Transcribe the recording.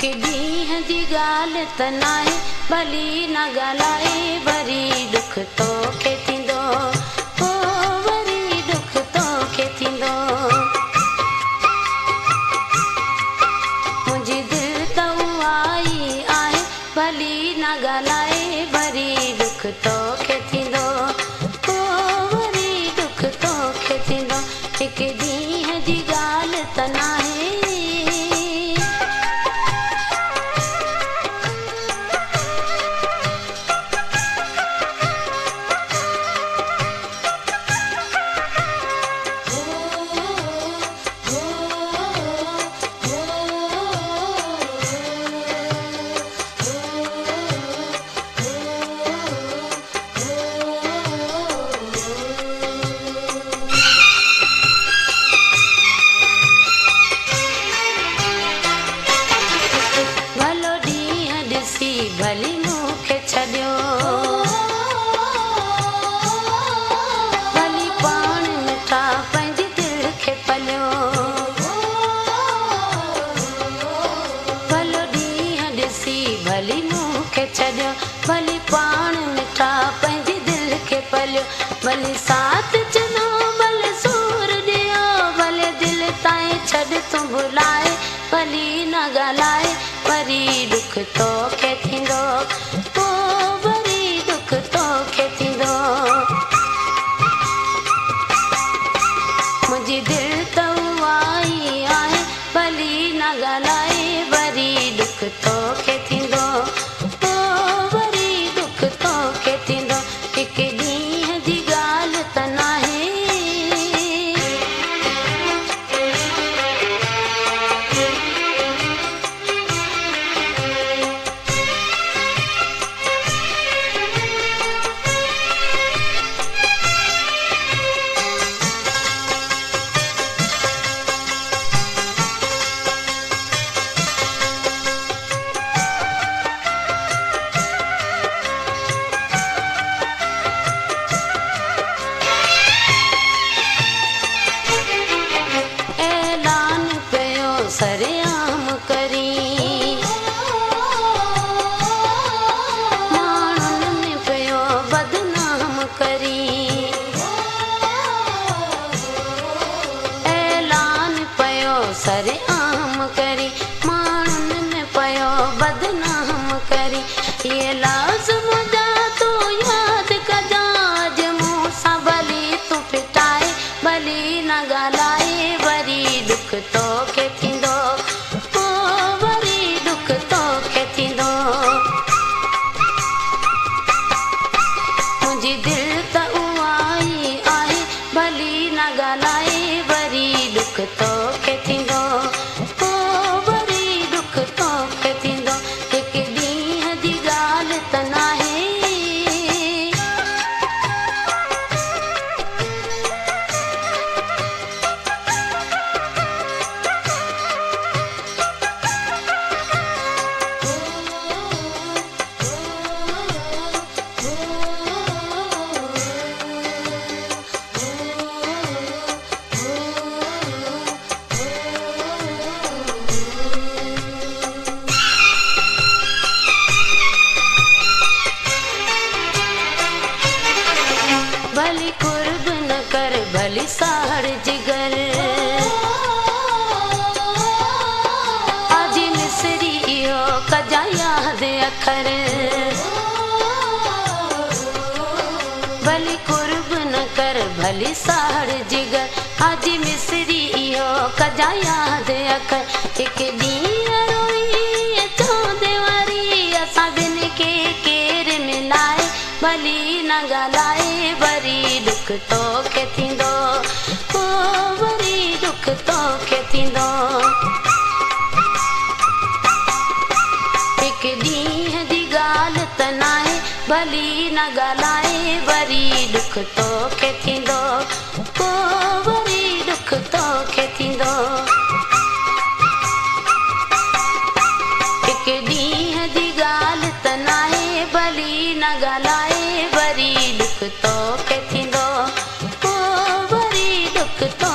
हिक ॾींहं जी ॻाल्हि त नाहे भली न ॻाल्हाए वरी दुख तोखे थींदो हो वरी दुख तोखे थींदो मुंहिंजी दिलि त उहा ई आहे भली न ॻाल्हाए वरी दुख तोखे थींदो हो वरी दुख तोखे थींदो हिक ॾींहं जी ॻाल्हि त नाहे भली मूंखे छॾियो भली पाण मिठा पंहिंजी दिलि खे पलियो भलो ॾींहं ॾिसी भली मूंखे छॾियो भली पाण मिठा पंहिंजी दिलि खे पलियो भली साथ चनो भले सूर ॾियो भले दिलि ताईं छॾ तूं भुलाए भली न ॻाल्हाए वरी दुख तोखे थींदो हो वरी दुख तोखे थींदो मुंहिंजी दिलि त उहा ई आहे भली न ॻाल्हाए वरी दुख तोखे थींदो हो वरी दुख तोखे थींदो हिक ॾींहं जी ॻाल्हि त नाहे सरेआम करी माण्हुनि में पियो बदनाम करी ऐलान पियो सरेआम करी माण्हुनि में पियो बदनाम करी ये लाज़िम जा तूं यादि कजां अॼु मूं सां भली तूं फिटाए भली न ॻाल्हाए वरी दुख तोखे थींदो हो वरी दुख तोखे थींदो मुंहिंजी दिलि त उहा ई आहे भली न ॻाल्हाए वरी दुख तोखे थींदो हो वरी दुख तोखे थींदो हिक ॾींहं जी ॻाल्हि त नाहे भली कुर्ब न कर भली साड़ जिगर आजी मिसरी इहो कजा यादि अखर भली कुर्ब न कर भली साड़ जिगर आजी मिसरी इहो कजा यादि अखर हिक ॾींहुं रोई चवंदे वरी असां ॿिनि खे केरु मिलाए भली न ॻाल्हाए वरी दुख तोखे थींदो हो वरी दुख तोखे थींदो हिक ॾींहं जी ॻाल्हि त नाहे भली न ॻाल्हाए वरी दुख तोखे थींदो हो वरी दुख तोखे थींदो हिक ॾींहं जी ॻाल्हि त नाहे भली न ॻाल्हाए वरी दुख तोखे थींदो हो वरी दुख तो